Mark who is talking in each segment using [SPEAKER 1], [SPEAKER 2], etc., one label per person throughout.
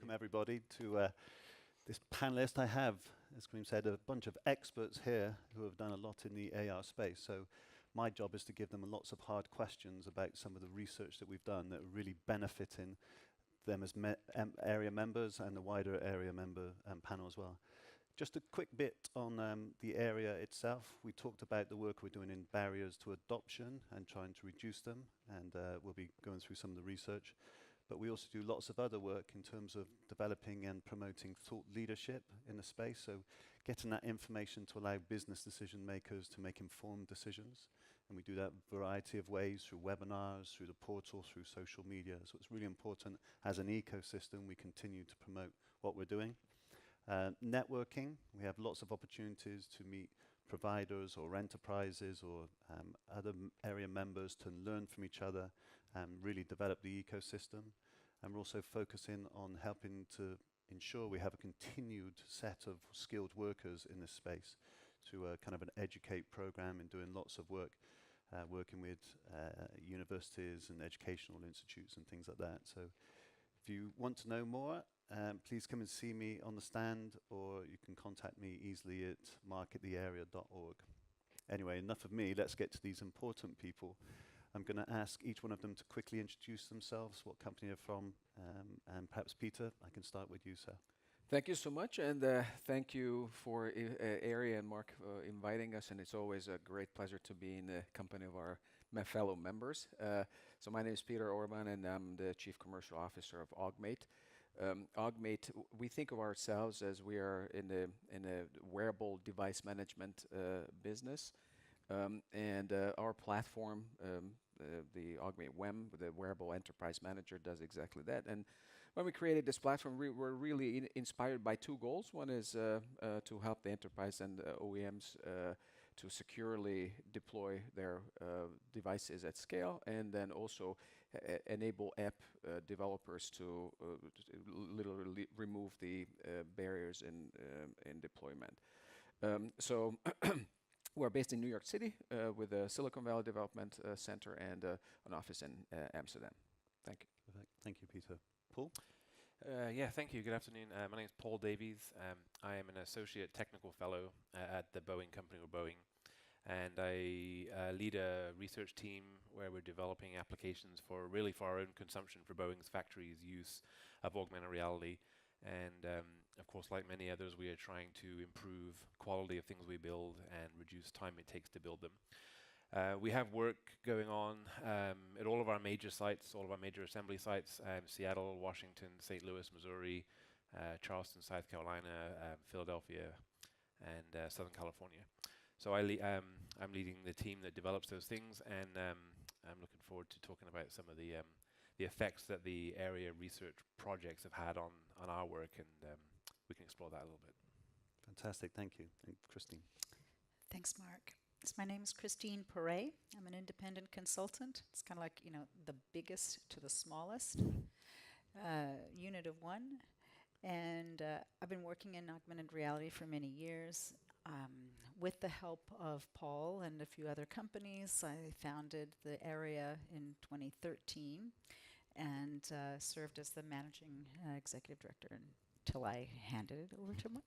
[SPEAKER 1] welcome everybody to this panelist. I have, as Karim said, a bunch of experts here who have done a lot in the AR space. So my job is to give them lots of hard questions about some of the research that we've done that are really benefiting them as area members and the wider area member panel as well. Just a quick bit on the area itself. We talked about the work we're doing in barriers to adoption and trying to reduce them, and we'll be going through some of the research. But we also do lots of other work in terms of developing and promoting thought leadership in the space, so getting that information to allow business decision makers to make informed decisions. And we do that a variety of ways, through webinars, through the portal, through social media. So it's really important as an ecosystem we continue to promote what we're doing. Networking, we have lots of opportunities to meet providers or enterprises or other area members to learn from each other and really develop the ecosystem. And we're also focusing on helping to ensure we have a continued set of skilled workers in this space through a kind of an educate program and doing lots of work, working with universities and educational institutes and things like that. So if you want to know more, please come and see me on the stand, or you can contact me easily at mark@thearea.org. Anyway, enough of me. Let's get to these important people. I'm going to ask each one of them to quickly introduce themselves, what company they're from, and perhaps Peter, I can start with you, sir.
[SPEAKER 2] Thank you so much, and thank you for Area and Mark inviting us, and it's always a great pleasure to be in the company of our fellow members. So my name is Peter Orban, and I'm the Chief Commercial Officer of Augmate. Augmate, we think of ourselves as we are in the wearable device management business, and our platform, the Augmate WEM, the Wearable Enterprise Manager, does exactly that. And when we created this platform, we were really inspired by two goals. One is to help the enterprise and OEMs to securely deploy their devices at scale, and then also enable app developers to literally remove the barriers in deployment. So we're based in New York City with a Silicon Valley Development Center and an office in Amsterdam. Thank you.
[SPEAKER 1] Perfect. Thank you, Peter. Paul?
[SPEAKER 3] Yeah, thank you. Good afternoon. My name is Paul Davies. I am an associate technical fellow at the Boeing company, or Boeing, and I lead a research team where we're developing applications for our own consumption, for Boeing's factories' use of augmented reality. And of course, like many others, we are trying to improve quality of things we build and reduce time it takes to build them. We have work going on at all of our major sites, all of our major assembly sites, Seattle, Washington, St. Louis, Missouri, Charleston, South Carolina, Philadelphia, and Southern California. So I'm leading the team that develops those things, and I'm looking forward to talking about some of the effects that the area research projects have had on our work, and we can explore that a little bit.
[SPEAKER 1] Fantastic, thank you. And Christine.
[SPEAKER 4] Thanks, Mark. So my name is Christine Perey. I'm an independent consultant. It's kind of like, the biggest to the smallest unit of one. And I've been working in augmented reality for many years. With the help of Paul and a few other companies, I founded the area in 2013 and served as the managing executive director until I handed it over to Mark.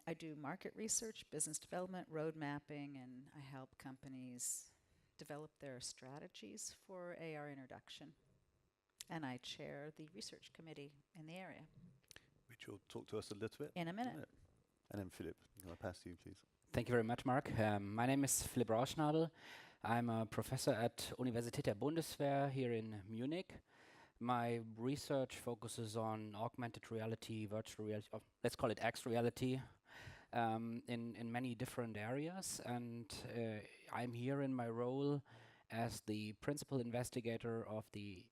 [SPEAKER 4] I do market research, business development, road mapping, and I help companies develop their strategies for AR introduction. And I chair the research committee in the area.
[SPEAKER 1] Which you'll talk to us a little bit.
[SPEAKER 4] In a minute.
[SPEAKER 1] And then Philipp, I'm going to pass to you, please.
[SPEAKER 5] Thank you very much, Mark. My name is Philipp Rauschnabel. I'm a professor at Universität der Bundeswehr here in Munich. My research focuses on augmented reality, virtual reality, let's call it X reality, in many different areas. And I'm here in my role as the principal investigator of the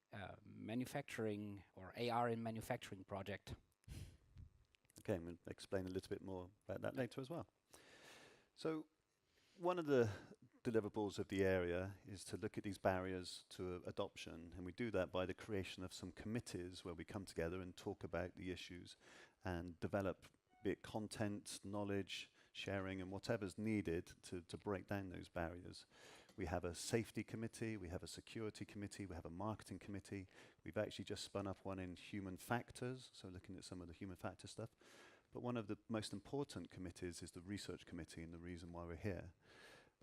[SPEAKER 5] manufacturing or AR in manufacturing project.
[SPEAKER 1] Okay, I'm going to explain a little bit more about that later as well. So one of the deliverables of the area is to look at these barriers to adoption, and we do that by the creation of some committees where we come together and talk about the issues and develop, be it content, knowledge, sharing, and whatever's needed to break down those barriers. We have a safety committee, we have a security committee, we have a marketing committee. We've actually just spun up one in human factors, so looking at some of the human factor stuff. But one of the most important committees is the research committee, and the reason why we're here.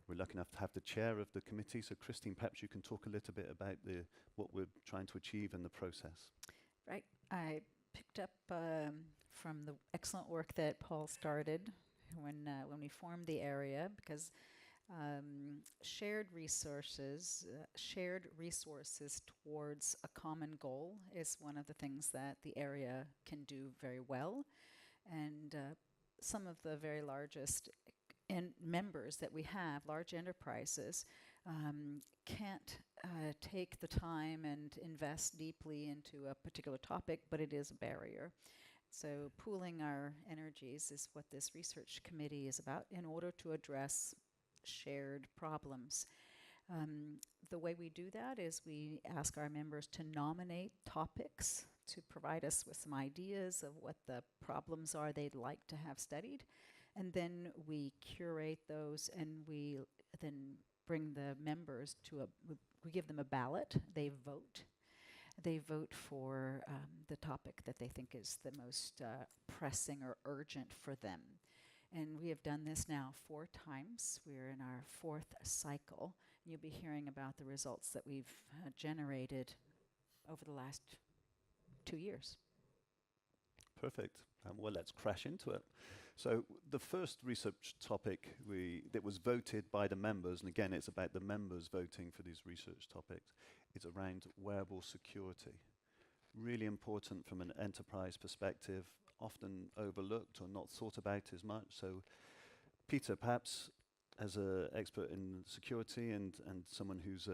[SPEAKER 1] We're lucky enough to have the chair of the committee. So Christine, perhaps you can talk a little bit about what we're trying to achieve in the process.
[SPEAKER 4] Right. I picked up from the excellent work that Paul started when we formed the area, because shared resources towards a common goal is one of the things that the area can do very well. And some of the very largest members that we have, large enterprises, can't take the time and invest deeply into a particular topic, but it is a barrier. So pooling our energies is what this research committee is about in order to address shared problems. The way we do that is we ask our members to nominate topics to provide us with some ideas of what the problems are they'd like to have studied. And then we curate those, and we then bring the members to we give them a ballot. They vote. They vote for the topic that they think is the most pressing or urgent for them. And we have done this now 4 times. We're in our 4th cycle. You'll be hearing about the results that we've generated over the last 2 years.
[SPEAKER 1] Perfect. Well, let's crash into it. So the first research topic that was voted by the members, and again, it's about the members voting for these research topics, is around wearable security. Really important from an enterprise perspective, often overlooked or not thought about as much. So Peter, perhaps as an expert in security and someone who's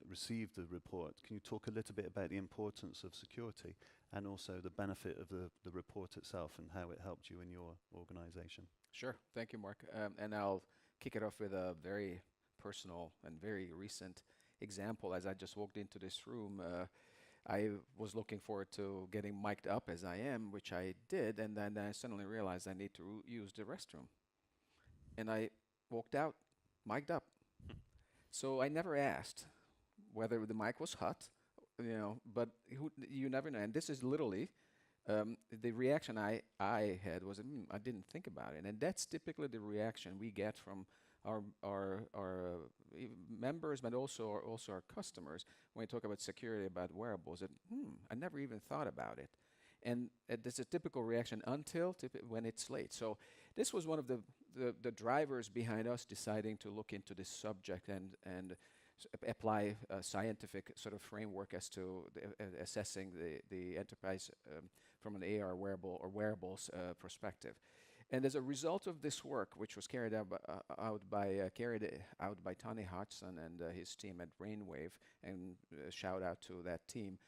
[SPEAKER 1] received the report, can you talk a little bit about the importance of security and also the benefit of the report itself and how it helped you in your organization?
[SPEAKER 2] Sure. Thank you, Mark. And I'll kick it off with a very personal and very recent example. As I just walked into this room, I was looking forward to getting mic'd up as I am, which I did, and then I suddenly realized I need to use the restroom. And I walked out, mic'd up. So I never asked whether the mic was hot, but you never know. And this is literally the reaction I had was, I didn't think about it. And that's typically the reaction we get from our members, but also our customers when we talk about security, about wearables. That I never even thought about it, and that's a typical reaction until when it's late. So this was one of the drivers behind us deciding to look into this subject and apply a scientific sort of framework as to assessing the enterprise from an AR wearable or wearables perspective. And as a result of this work, which was carried out by Tony Hodgson and his team at Brainwave, and shout out to that team,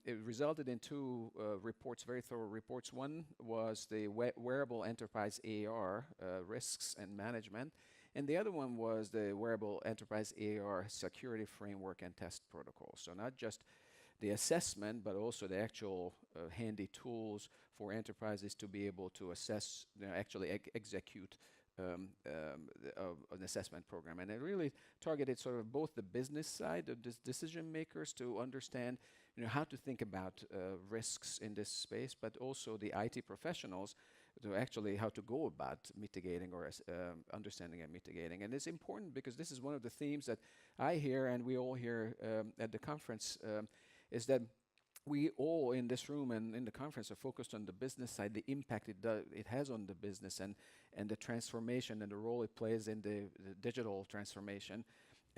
[SPEAKER 2] it resulted in 2 reports, very thorough reports. One was the wearable enterprise AR risks and management, and the other one was the wearable enterprise AR security framework and test protocol. So not just the assessment, but also the actual handy tools for enterprises to be able to assess, actually execute an assessment program. And it really targeted sort of both the business side of decision makers to understand, how to think about risks in this space, but also the IT professionals to actually how to go about mitigating or understanding and mitigating. And it's important because this is one of the themes that I hear and we all hear at the conference, is that we all in this room and in the conference are focused on the business side, the impact it has on the business and the transformation and the role it plays in the digital transformation.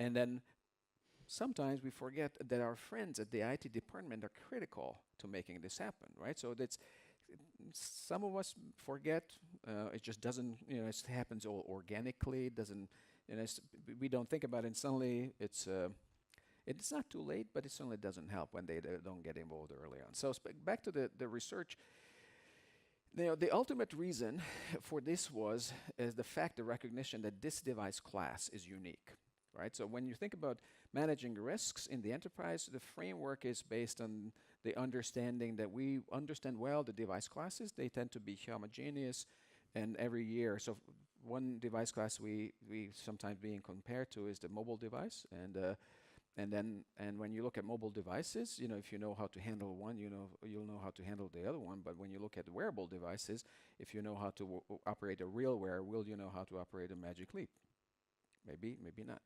[SPEAKER 2] And then sometimes we forget that our friends at the IT department are critical to making this happen, right? So that's some of us forget. It just doesn't, it happens all organically. It doesn't, we don't think about it. And suddenly it's not too late, but it certainly doesn't help when they don't get involved early on. So back to the research. The ultimate reason for this was the recognition that this device class is unique, right? So when you think about managing risks in the enterprise, the framework is based on the understanding that we understand well the device classes. They tend to be homogeneous, and every year, so one device class we sometimes being compared to is the mobile device, and when you look at mobile devices, if you know how to handle one, you'll know how to handle the other one. But when you look at wearable devices, if you know how to operate a real wear, will you know how to operate a Magic Leap? Maybe, maybe not.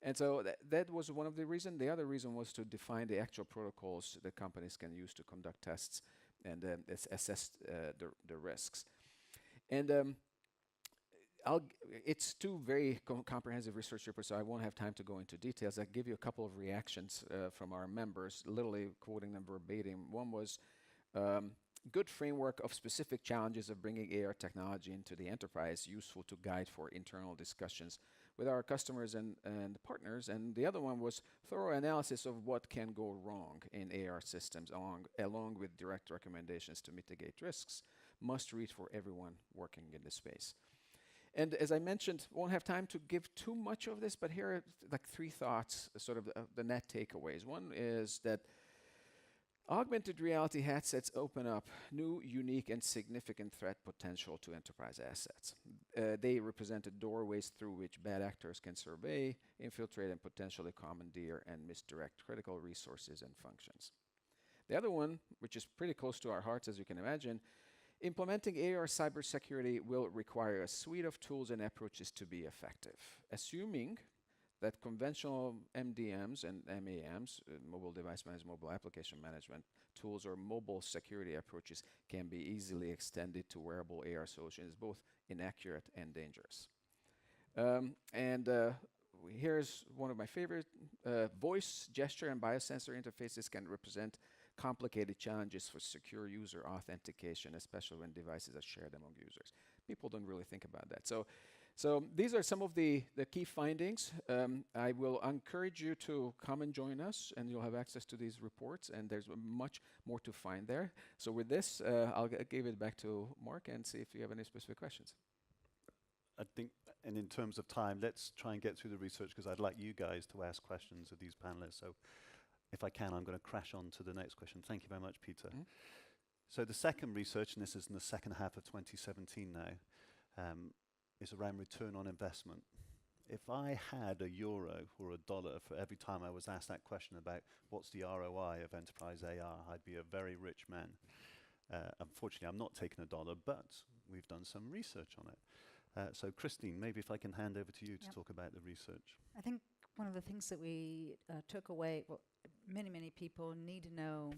[SPEAKER 2] And so that was one of the reasons. The other reason was to define the actual protocols that companies can use to conduct tests and assess the risks. And it's two very comprehensive research reports, so I won't have time to go into details. I'll give you a couple of reactions from our members, literally quoting them verbatim. One was, good framework of specific challenges of bringing AR technology into the enterprise, useful to guide for internal discussions with our customers and partners. And the other one was thorough analysis of what can go wrong in AR systems, along with direct recommendations to mitigate risks. Must read for everyone working in this space. And as I mentioned, won't have time to give too much of this, but here are like three thoughts, sort of the net takeaways. One is that augmented reality headsets open up new, unique, and significant threat potential to enterprise assets. They represented doorways through which bad actors can survey, infiltrate, and potentially commandeer and misdirect critical resources and functions. The other one, which is pretty close to our hearts, as you can imagine, implementing AR cybersecurity will require a suite of tools and approaches to be effective, assuming that conventional MDMs and MAMs, mobile device management, mobile application management tools, or mobile security approaches can be easily extended to wearable AR solutions, both inaccurate and dangerous. Here's one of my favorite. Voice, gesture, and biosensor interfaces can represent complicated challenges for secure user authentication, especially when devices are shared among users. People don't really think about that. So these are some of the key findings. I will encourage you to come and join us, and you'll have access to these reports, and there's much more to find there. So with this, I'll give it back to Mark and see if you have any specific questions.
[SPEAKER 1] I think, and in terms of time, let's try and get through the research, because I'd like you guys to ask questions of these panelists. So if I can, I'm going to crash on to the next question. Thank you very much, Peter.
[SPEAKER 2] Mm-hmm.
[SPEAKER 1] So the second research, and this is in the second half of 2017 now, is around return on investment. If I had €1 or $1 for every time I was asked that question about what's the ROI of enterprise AR, I'd be a very rich man. Unfortunately, I'm not taking $1, but we've done some research on it. So Christine, maybe if I can hand over to you to talk about the research.
[SPEAKER 4] I think one of the things that we took away, well, many people need to know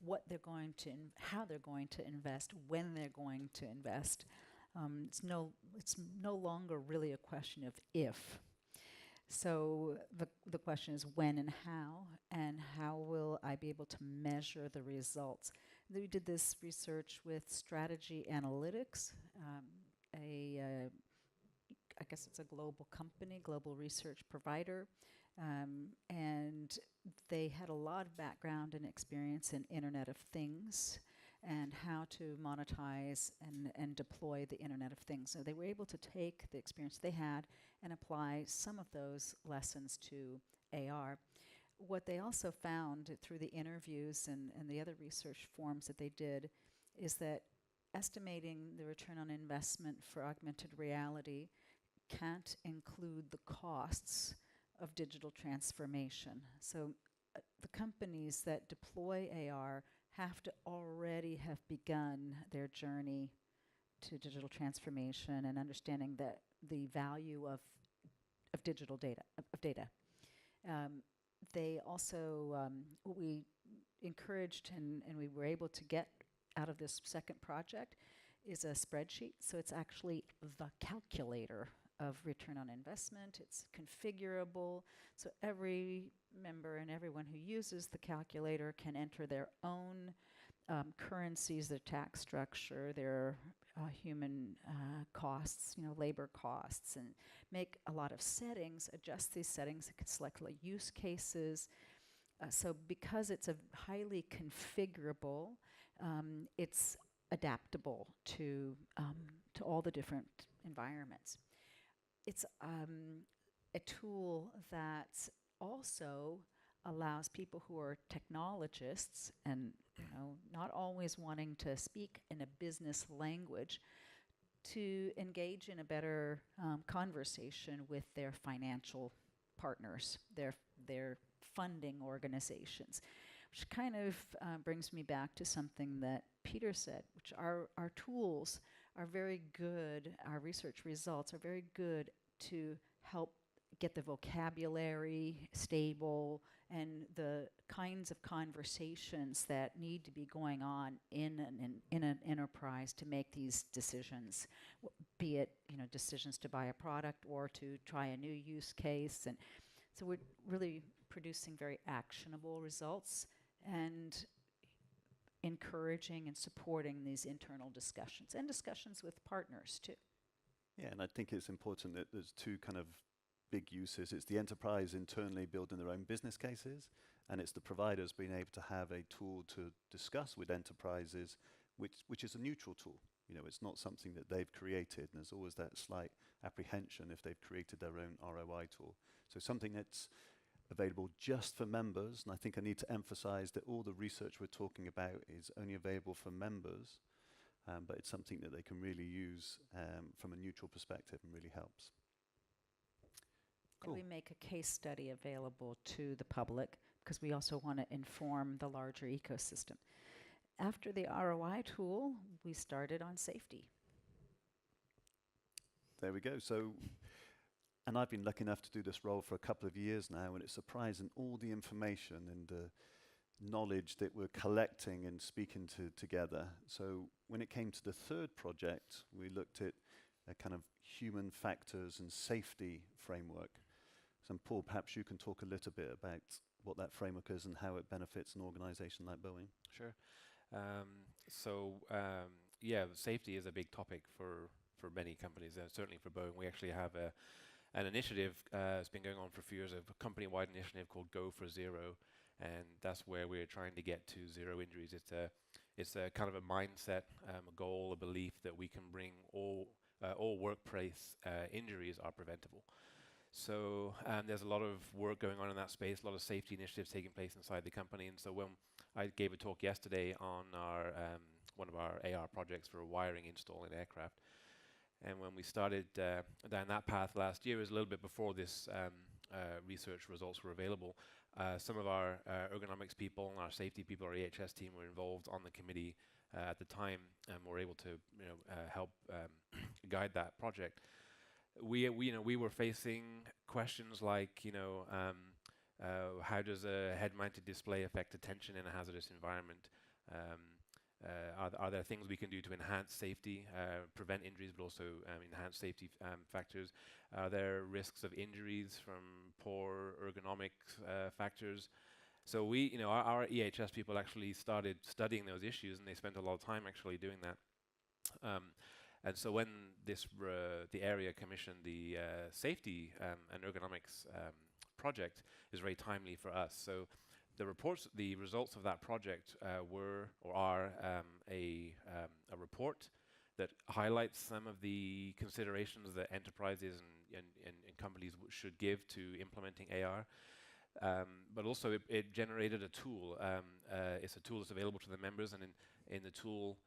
[SPEAKER 4] what they're going to, how they're going to invest, when they're going to invest. It's no longer really a question of if. So the question is when and how will I be able to measure the results? We did this research with Strategy Analytics, I guess it's a global company, global research provider, and they had a lot of background and experience in Internet of Things and how to monetize and deploy the Internet of Things. So they were able to take the experience they had and apply some of those lessons to AR. What they also found through the interviews and the other research forums that they did is that estimating the return on investment for augmented reality can't include the costs of digital transformation. So the companies that deploy AR have to already have begun their journey to digital transformation and understanding that the value of digital data, of data. They also, what we encouraged and we were able to get out of this second project is a spreadsheet. So it's actually the calculator of return on investment. It's configurable. So every member and everyone who uses the calculator can enter their own currencies, their tax structure, their human costs, labor costs, and make a lot of settings, adjust these settings. It can select use cases. So because it's a highly configurable, it's adaptable to all the different environments. It's a tool that also allows people who are technologists and not always wanting to speak in a business language to engage in a better conversation with their financial partners, their funding organizations, which kind of brings me back to something that Peter said, which our tools are very good, our research results are very good to help get the vocabulary stable and the kinds of conversations that need to be going on in an enterprise to make these decisions, be it decisions to buy a product or to try a new use case. And so we're really producing very actionable results and encouraging and supporting these internal discussions and discussions with partners too.
[SPEAKER 1] Yeah, and I think it's important that there's two kind of big uses. It's the enterprise internally building their own business cases, and it's the providers being able to have a tool to discuss with enterprises, which is a neutral tool. It's not something that they've created, and there's always that slight apprehension if they've created their own ROI tool. So something that's available just for members, and I think I need to emphasize that all the research we're talking about is only available for members, but it's something that they can really use from a neutral perspective and really helps. Cool.
[SPEAKER 4] And we make a case study available to the public because we also want to inform the larger ecosystem. After the ROI tool, we started on safety.
[SPEAKER 1] There we go. So, and I've been lucky enough to do this role for a couple of years now, and it's surprising all the information and the knowledge that we're collecting and speaking together. So when it came to the third project, we looked at a kind of human factors and safety framework. So Paul, perhaps you can talk a little bit about what that framework is and how it benefits an organization like Boeing.
[SPEAKER 3] Sure. Yeah, safety is a big topic for many companies, and certainly for Boeing. We actually have an initiative that's been going on for a few years, a company-wide initiative called Go for Zero, and that's where we're trying to get to zero injuries. It's a kind of a mindset, a goal, a belief that we can bring all workplace injuries are preventable. So there's a lot of work going on in that space, a lot of safety initiatives taking place inside the company. And so when I gave a talk yesterday on our one of our AR projects for a wiring install in aircraft, and when we started down that path last year, it was a little bit before this research results were available. Some of our ergonomics people and our safety people, our EHS team, were involved on the committee at the time, and were able to help guide that project. We were facing questions like, how does a head-mounted display affect attention in a hazardous environment? Are there things we can do to enhance safety, prevent injuries, but also enhance safety factors? Are there risks of injuries from poor ergonomic factors? So our EHS people actually started studying those issues, and they spent a lot of time actually doing that. And so when the area commissioned the safety and ergonomics project, is very timely for us. So the results of that project are a report that highlights some of the considerations that enterprises and companies should give to implementing AR. But also it generated a tool. It's a tool that's available to the members, and in the tool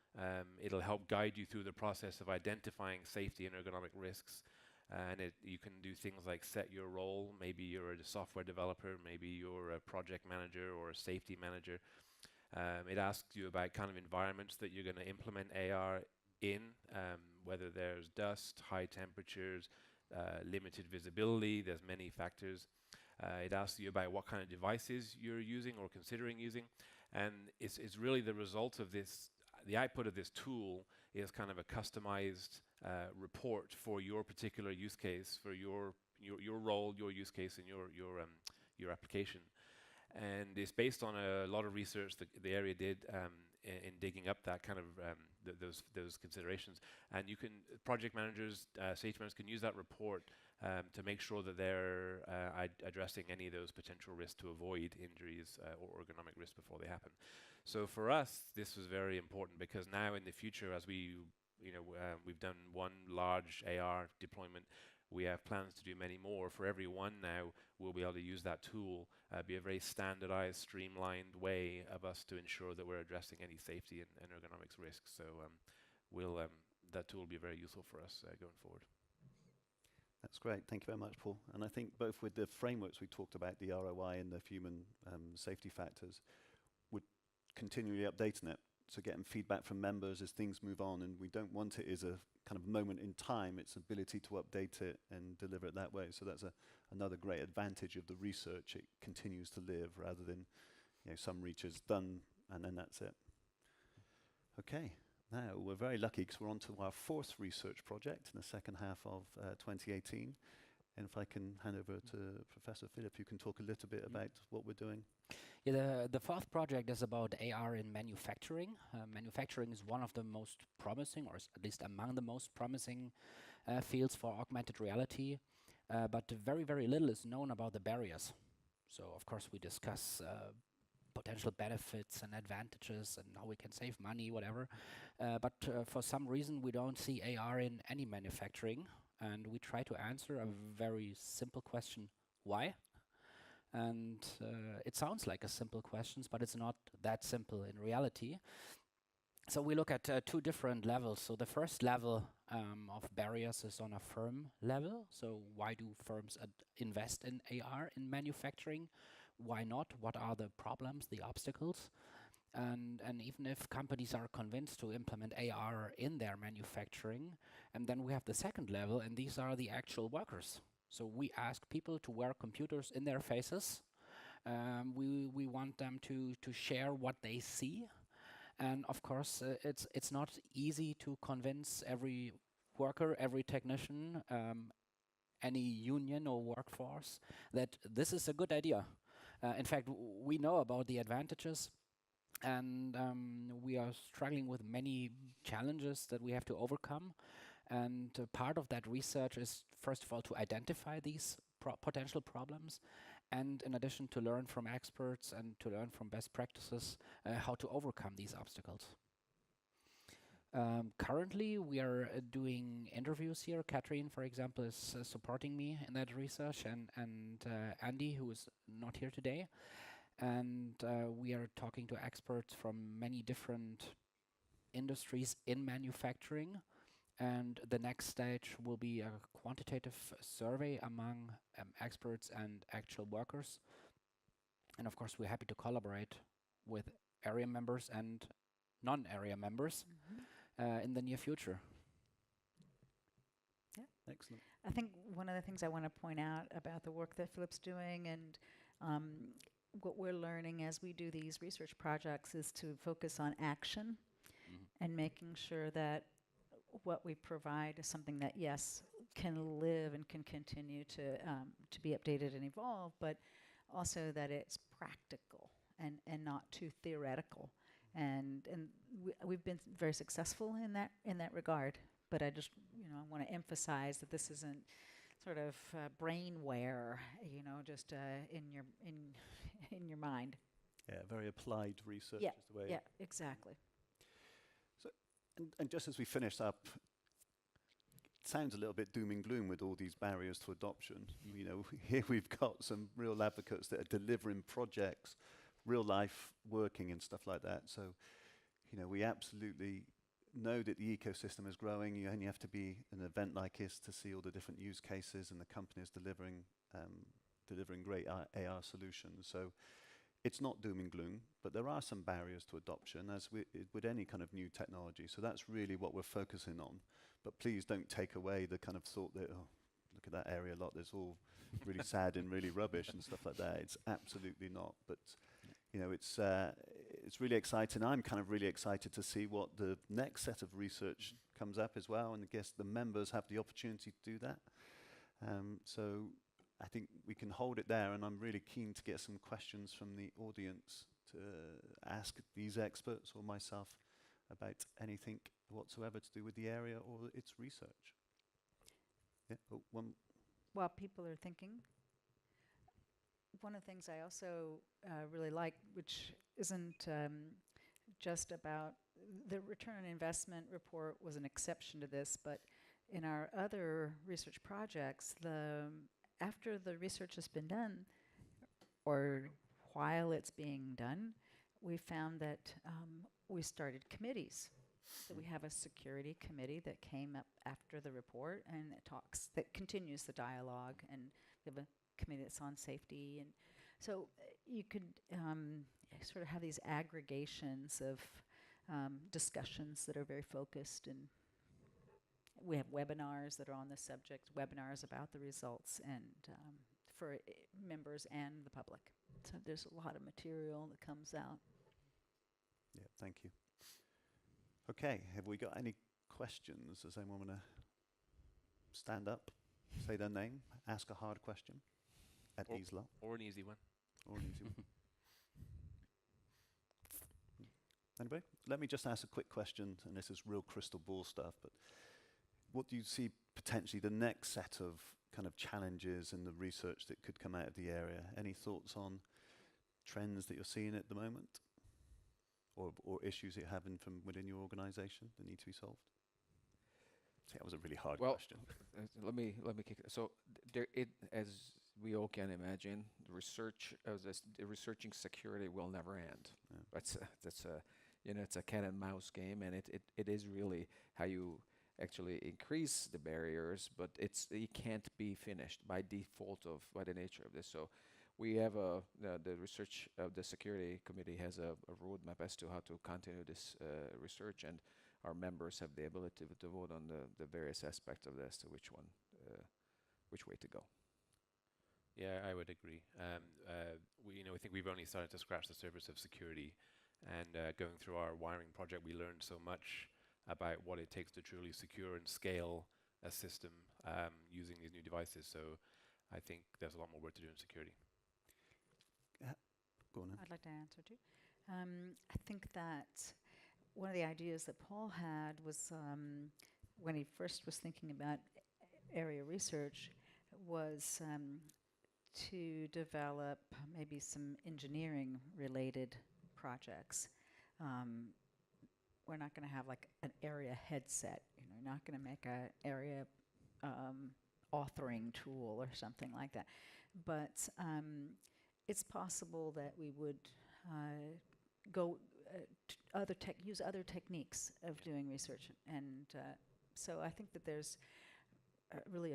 [SPEAKER 3] it'll help guide you through the process of identifying safety and ergonomic risks. And you can do things like set your role. Maybe you're a software developer, maybe you're a project manager or a safety manager. It asks you about kind of environments that you're going to implement AR in, whether there's dust, high temperatures, limited visibility. There's many factors. It asks you about what kind of devices you're using or considering using. And it's really the result of this. The output of this tool is kind of a customized report for your particular use case, for your role, your use case, and your application. And it's based on a lot of research that the area did in digging up that kind of those considerations. And project managers, safety managers can use that report to make sure that they're addressing any of those potential risks to avoid injuries or ergonomic risks before they happen. So for us, this was very important because now in the future, as we've done one large AR deployment, we have plans to do many more. For every one now, we'll be able to use that tool, be a very standardized, streamlined way of us to ensure that we're addressing any safety and ergonomics risks. So that tool will be very useful for us going forward.
[SPEAKER 1] That's great. Thank you very much, Paul. And I think both with the frameworks we talked about, the ROI and the human safety factors, we're continually updating it. So getting feedback from members as things move on, and we don't want it as a kind of moment in time, its ability to update it and deliver it that way. So that's another great advantage of the research. It continues to live rather than, some research done and then that's it. Okay. Now, we're very lucky because we're on to our fourth research project in the second half of 2018. And if I can hand over to Professor Philipp, you can talk a little bit about what we're doing.
[SPEAKER 5] Yeah, the fourth project is about AR in manufacturing. Manufacturing is one of the most promising, or at least among the most promising fields for augmented reality. But very, very little is known about the barriers. So, of course, we discuss potential benefits and advantages and how we can save money, whatever. But for some reason, we don't see AR in any manufacturing. And we try to answer a very simple question, why? And it sounds like a simple question, but it's not that simple in reality. So we look at two different levels. So the first level of barriers is on a firm level. So why do firms invest in AR in manufacturing? Why not? What are the problems, the obstacles? And even if companies are convinced to implement AR in their manufacturing, and then we have the second level, and these are the actual workers. So we ask people to wear computers in their faces. We want them to share what they see. And of course, it's not easy to convince every worker, every technician, any union or workforce that this is a good idea. In fact, we know about the advantages, and we are struggling with many challenges that we have to overcome. And part of that research is, first of all, to identify these potential problems, and in addition, to learn from experts and to learn from best practices how to overcome these obstacles. Currently, we are doing interviews here. Catherine, for example, is supporting me in that research, and Andy, who is not here today. And we are talking to experts from many different industries in manufacturing. And the next stage will be a quantitative survey among experts and actual workers. And of course, we're happy to collaborate with area members and non-area members in the near future.
[SPEAKER 4] Yeah.
[SPEAKER 1] Excellent.
[SPEAKER 4] I think one of the things I want to point out about the work that Philipp's doing and what we're learning as we do these research projects is to focus on action and making sure that what we provide is something that, yes, can live and can continue to be updated and evolve, but also that it's practical and not too theoretical. And we've been very successful in that regard. But I just I want to emphasize that this isn't sort of brainware, just in your mind.
[SPEAKER 1] Yeah, very applied research
[SPEAKER 4] Yeah,
[SPEAKER 1] is the way.
[SPEAKER 4] yeah, exactly.
[SPEAKER 1] So, and just as we finish up, it sounds a little bit doom and gloom with all these barriers to adoption. Here we've got some real advocates that are delivering projects, real life working and stuff like that. So, we absolutely know that the ecosystem is growing. You only have to be an event like this to see all the different use cases and the companies delivering great AR solutions. So it's not doom and gloom, but there are some barriers to adoption, as with any kind of new technology. So that's really what we're focusing on. But please don't take away the kind of thought that, oh, look at that area lot, that's all really sad and really rubbish and stuff like that. It's absolutely not. But it's really exciting. I'm kind of really excited to see what the next set of research comes up as well, and I guess the members have the opportunity to do that. So I think we can hold it there, and I'm really keen to get some questions from the audience to ask these experts or myself about anything whatsoever to do with the area or its research. Yeah.
[SPEAKER 4] While people are thinking, one of the things I also really like, which isn't just about the return on investment report was an exception to this, but in our other research projects, after the research has been done, or while it's being done, we found that we started committees So we have a security committee that came up after the report, and that continues the dialogue, and we have a committee that's on safety, and so you could sort of have these aggregations of discussions that are very focused, and we have webinars that are on the subject, webinars about the results, and for members and the public. So there's a lot of material that comes out.
[SPEAKER 1] Yeah, thank you. Okay, have we got any questions? Does anyone want to stand up, say their name, ask a hard question at ease level?
[SPEAKER 3] Or an easy one.
[SPEAKER 1] Or an easy one. Anybody? Let me just ask a quick question, and this is real crystal ball stuff, but what do you see potentially the next set of kind of challenges in the research that could come out of the area? Any thoughts on trends that you're seeing at the moment? Or issues that you're having from within your organization that need to be solved? See, that was a really hard question.
[SPEAKER 2] Let me kick it. So as we all can imagine, the researching security will never end.
[SPEAKER 1] Yeah.
[SPEAKER 2] That's it's a cat and mouse game, and it is really how you actually increase the barriers, but it can't be finished by default by the nature of this. So we have the research of the security committee has a roadmap as to how to continue this research, and our members have the ability to vote on the various aspects of this, which way to go.
[SPEAKER 3] Yeah, I would agree. We think we've only started to scratch the surface of security, and going through our wiring project, we learned so much about what it takes to truly secure and scale a system using these new devices. So I think there's a lot more work to do in security.
[SPEAKER 1] Go on then.
[SPEAKER 4] I'd like to answer too. I think that one of the ideas that Paul had was when he first was thinking about area research was to develop maybe some engineering related projects. We're not going to have like an area headset. You're not going to make an area authoring tool or something like that. But it's possible that we would go use other techniques of doing research, and so I think that there's really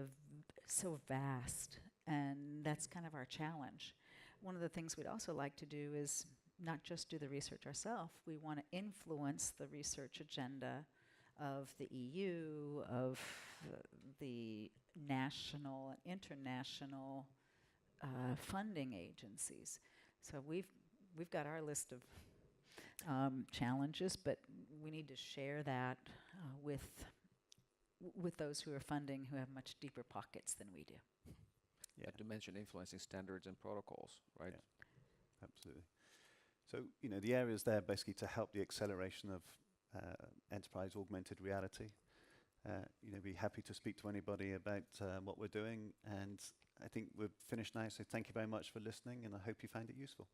[SPEAKER 4] so vast, and that's kind of our challenge. One of the things we'd also like to do is not just do the research ourselves. We want to influence the research agenda of the EU, of the national and international funding agencies. So we've got our list of challenges, but we need to share that with those who are funding, who have much deeper pockets than we do.
[SPEAKER 1] Yeah.
[SPEAKER 2] Not to mention influencing standards and protocols, right?
[SPEAKER 1] Yeah, absolutely. So, the areas there basically to help the acceleration of enterprise augmented reality. Be happy to speak to anybody about what we're doing, and I think we're finished now, so thank you very much for listening, and I hope you found it useful.